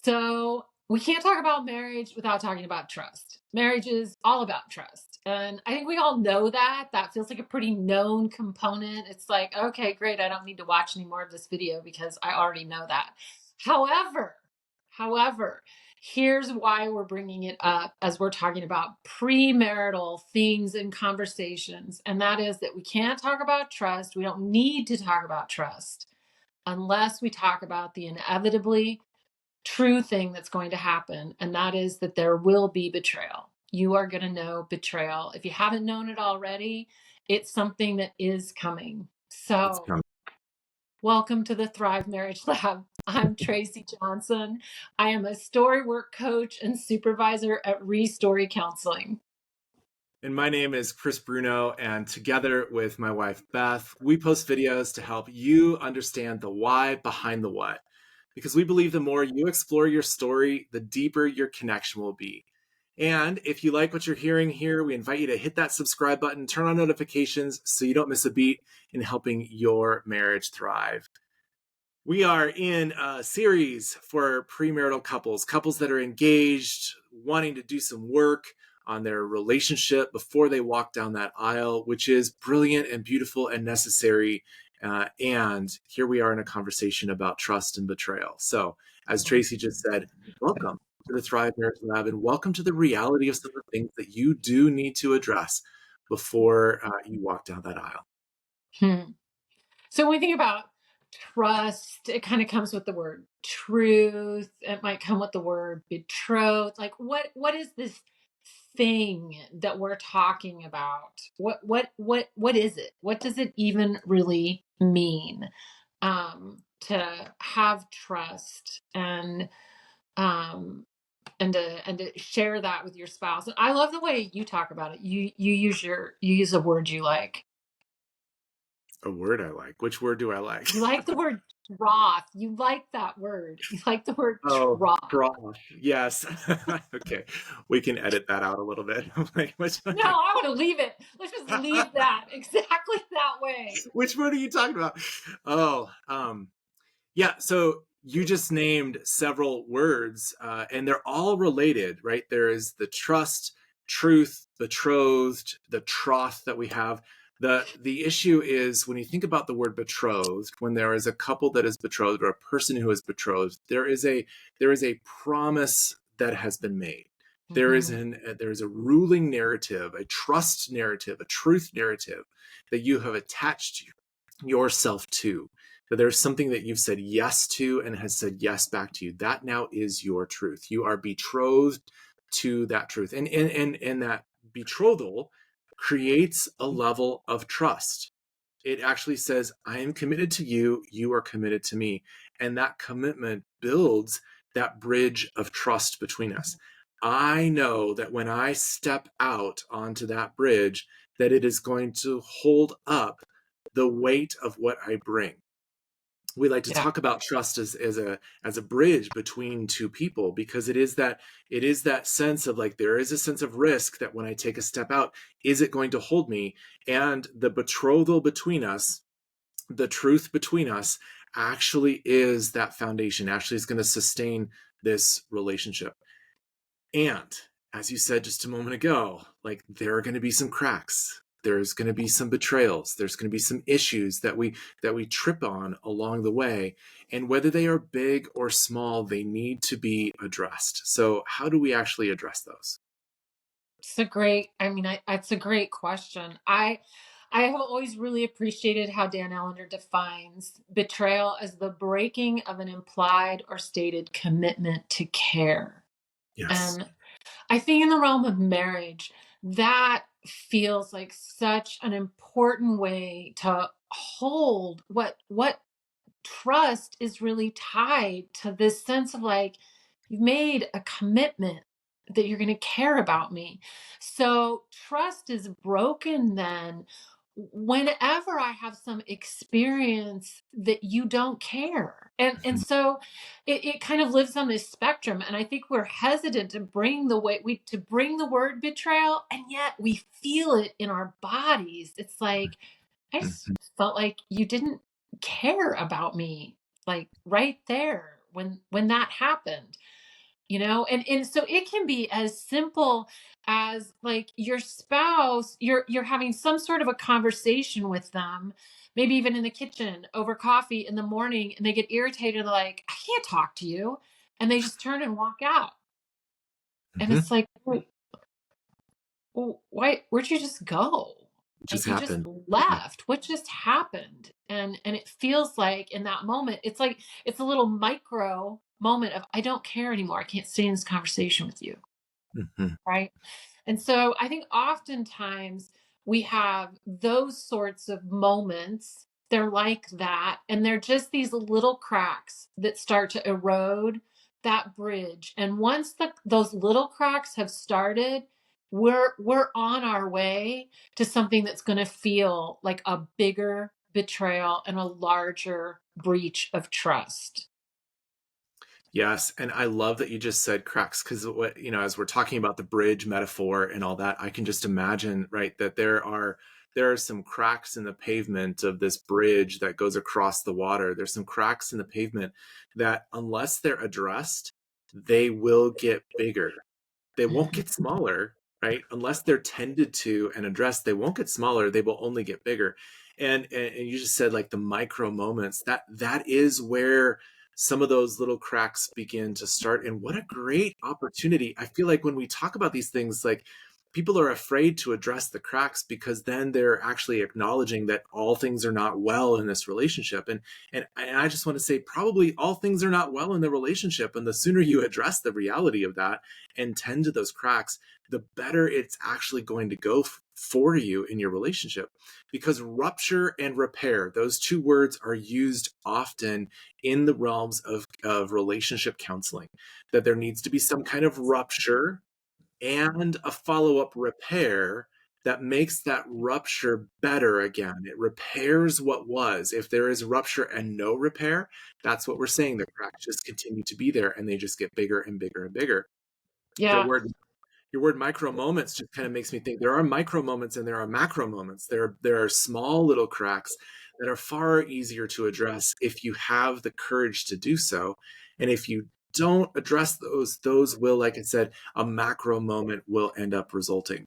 So we can't talk about marriage without talking about trust. Marriage is all about trust. And I think we all know that. That feels like a pretty known component. It's like, okay, great. I don't need to watch any more of this video because I already know that. However, however, here's why we're bringing it up as we're talking about premarital things and conversations. And that is that we can't talk about trust. We don't need to talk about trust unless we talk about the inevitably true thing that's going to happen, and that is that there will be betrayal. You are going to know betrayal. If you haven't known it already, it's something that is coming. It's So, coming. welcome to the Thrive Marriage Lab. I'm Tracy Johnson. I am a story work coach and supervisor at Restory Counseling. And my name is Chris Bruno, and together with my wife, Beth, we post videos to help you understand the why behind the what. Because we believe the more you explore your story, the deeper your connection will be. And if you like what you're hearing here, we invite you to hit that subscribe button, turn on notifications so you don't miss a beat in helping your marriage thrive. We are in a series for premarital couples, couples that are engaged, wanting to do some work on their relationship before they walk down that aisle, which is brilliant and beautiful and necessary. And here we are in a conversation about trust and betrayal. So, as Tracy just said, welcome to the Thrive Marriage Lab, and welcome to the reality of some of the things that you do need to address before you walk down that aisle. So when we think about trust, it kind of comes with the word truth. It might come with the word betrothed. Like what is this thing that we're talking about? What is it? What does it even really mean? To have trust um and to share that with your spouse. And I love the way you talk about it. You use a word you like. A word I like. Which word do I like? You like the word troth. You like that word. You like the word Oh, troth. gosh. Yes. Okay. We can edit that out a little bit. No, I want to leave it. Let's just leave that exactly that way. Which word are you talking about? Oh, yeah. So you just named several words, and they're all related, right? There is the trust, truth, betrothed, the troth that we have. The issue is when you think about the word betrothed, when there is a couple that is betrothed or a person who is betrothed, there is a promise that has been made. There is a ruling narrative, a trust narrative, a truth narrative that you have attached yourself to. That there's something that you've said yes to and has said yes back to you. That now is your truth. You are betrothed to that truth. And that betrothal creates a level of trust. It actually says, I am committed to you, you are committed to me. And that commitment builds that bridge of trust between us. I know that when I step out onto that bridge, that it is going to hold up the weight of what I bring. We like to talk about trust as a bridge between two people, because it is that sense of like, there is a sense of risk that when I take a step out, is it going to hold me? And the betrothal between us, the truth between us, actually is that foundation, actually is going to sustain this relationship. And as you said just a moment ago, like, there are going to be some cracks. There's going to be some betrayals. There's going to be some issues that we trip on along the way. And whether they are big or small, they need to be addressed. So how do we actually address those? It's a great question. I have always really appreciated how Dan Allender defines betrayal as the breaking of an implied or stated commitment to care. Yes. And I think in the realm of marriage, that feels like such an important way to hold what trust is really tied to this sense of like, you've made a commitment that you're going to care about me. So trust is broken then whenever I have some experience that you don't care. And Mhm. so it kind of lives on this spectrum. And I think we're hesitant to bring to bring the word betrayal, and yet we feel it in our bodies. It's like, I just Mhm. felt like you didn't care about me, like right there. when that happened, and so it can be as simple as like your spouse, you're having some sort of a conversation with them, maybe even in the kitchen over coffee in the morning, and they get irritated, like, I can't talk to you, and they just turn and walk out. And Hmm. it's like, wait, well, why, where'd you just go? Just Like, you just happened. Yeah. left. What just happened? And it feels like in that moment, it's like it's a little micro moment of, I don't care anymore. I can't stay in this conversation with you. Hmm. Right. And so I think oftentimes we have those sorts of moments. They're like that. And they're just these little cracks that start to erode that bridge. And once those little cracks have started, we're on our way to something that's going to feel like a bigger betrayal and a larger breach of trust. Yes, and I love that you just said cracks because what as we're talking about the bridge metaphor and all that, I can just imagine, right, that there are some cracks in the pavement of this bridge that goes across the water. There's some cracks in the pavement that, unless they're addressed, they will get bigger. They won't Mhm. get smaller, right? Unless they're tended to and addressed, they won't get smaller. They will only get bigger. And you just said like the micro moments, that is where some of those little cracks begin to start. And what a great opportunity. I feel like when we talk about these things, like people are afraid to address the cracks because then they're actually acknowledging that all things are not well in this relationship. And I just want to say probably all things are not well in the relationship. And the sooner you address the reality of that and tend to those cracks, the better it's actually going to go for you in your relationship. Because rupture and repair, those two words are used often in the realms of relationship counseling, that there needs to be some kind of rupture and a follow up repair that makes that rupture better again. It repairs what was. If there is rupture and no repair, that's what we're saying. The cracks just continue to be there and they just get bigger and bigger and bigger. Your Yeah. word your word micro moments just kind of makes me think there are micro moments and there are macro moments. There are small little cracks that are far easier to address if you have the courage to do so. And if you don't address those will, like I said, a macro moment will end up resulting.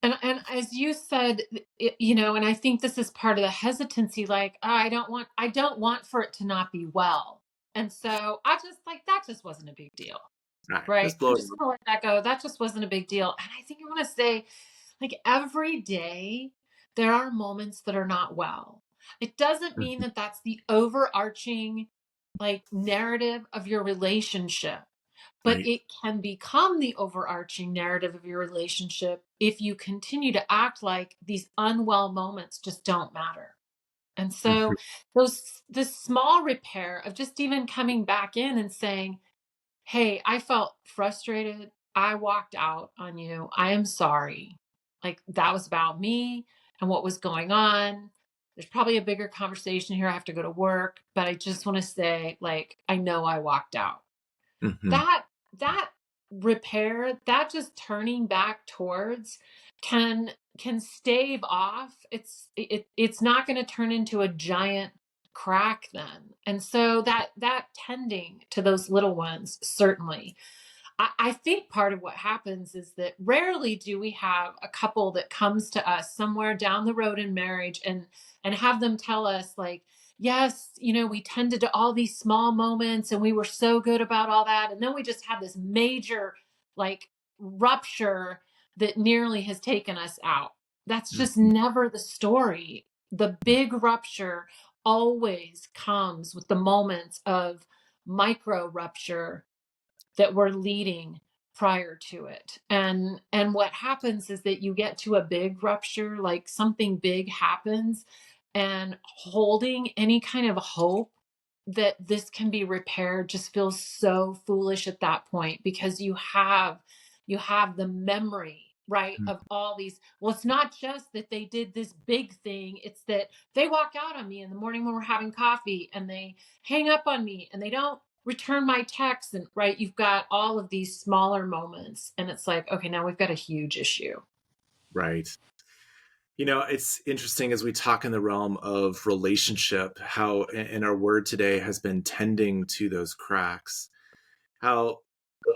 And as you said, and I think this is part of the hesitancy, like, "Oh, I don't want for it to not be well." And so I just like, that just wasn't a big deal, All right, right? just I'm blow it. just gonna let that go. That just wasn't a big deal. And I think I want to say, like, every day there are moments that are not well. It doesn't mean Mhm. that that's the overarching like narrative of your relationship, but Right. it can become the overarching narrative of your relationship if you continue to act like these unwell moments just don't matter. And so Mhm. this small repair of just even coming back in and saying, "Hey, I felt frustrated. I walked out on you. I am sorry. Like, that was about me and what was going on. There's probably a bigger conversation here. I have to go to work, but I just want to say, like, I know I walked out." Mhm. That repair, that just turning back towards can stave off. It's not going to turn into a giant crack then. And so that tending to those little ones, certainly. I think part of what happens is that rarely do we have a couple that comes to us somewhere down the road in marriage and have them tell us, like, yes, we tended to all these small moments and we were so good about all that, and then we just had this major like rupture that nearly has taken us out. That's just Mhm. never the story. The big rupture always comes with the moments of micro rupture that we're leading prior to it. And what happens is that you get to a big rupture, like something big happens, and holding any kind of hope that this can be repaired just feels so foolish at that point, because you have the memory, right, Mhm. of all these. Well, it's not just that they did this big thing, it's that they walk out on me in the morning when we're having coffee, and they hang up on me, and they don't return my text, and right, you've got all of these smaller moments, and it's like, okay, now we've got a huge issue. Right. It's interesting as we talk in the realm of relationship, how in our word today has been tending to those cracks, how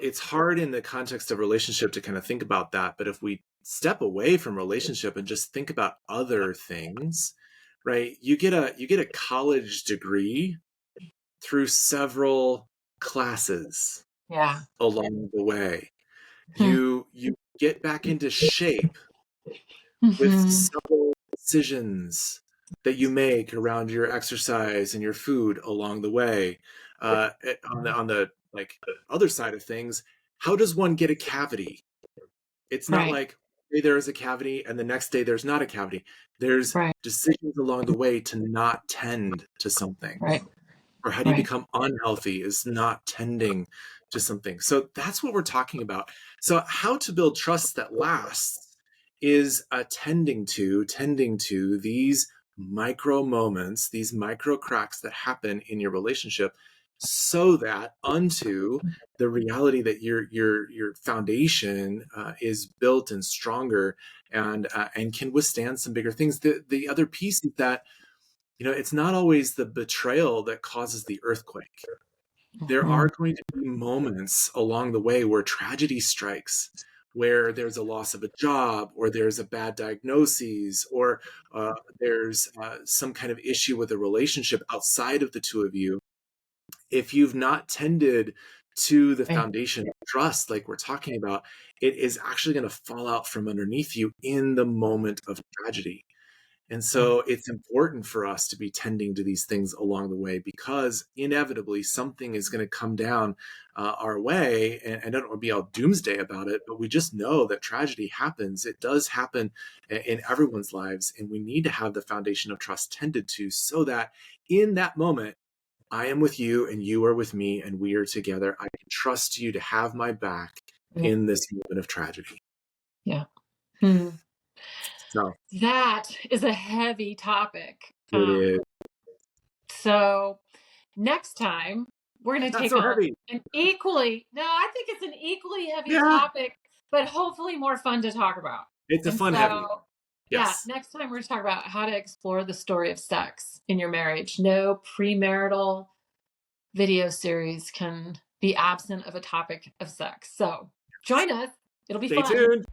it's hard in the context of relationship to kind of think about that. But if we step away from relationship and just think about other things, right? You get a college degree through several classes Yeah. along the way. Hmm. You get back into shape with Hmm. several decisions that you make around your exercise and your food along the way. On the like other side of things, how does one get a cavity? It's not Right. like hey, there is a cavity and the next day there's not a cavity. There's Right. decisions along the way to not tend to something. Right. Or how do you Right. become unhealthy is not tending to something. So that's what we're talking about. So how to build trust that lasts is tending to these micro moments, these micro cracks that happen in your relationship, so that unto the reality that your foundation is built and stronger and can withstand some bigger things. The other piece is that it's not always the betrayal that causes the earthquake. There Hmm. are going to be moments along the way where tragedy strikes, where there's a loss of a job, or there's a bad diagnosis, or there's some kind of issue with a relationship outside of the two of you. If you've not tended to the Right. foundation of trust, like we're talking about, it is actually going to fall out from underneath you in the moment of tragedy. And Yeah. so it's important for us to be tending to these things along the way because inevitably something is going to come down our way. And I don't want to be all doomsday about it, but we just know that tragedy happens. It does happen in everyone's lives. And we need to have the foundation of trust tended to so that in that moment, I am with you and you are with me and we are together. I can trust you to have my back Yeah. in this moment of tragedy. Yeah. Hmm. So That is a heavy topic. it is So next time we're going to not take so on heavy. I think it's an equally heavy Yeah. topic, but hopefully more fun to talk about. It's a And fun heavy. so, yeah, Yes. next time we're going to talk about how to explore the story of sex in your marriage. No premarital video series can be absent of a topic of sex. So join us. It'll be Stay fun. tuned.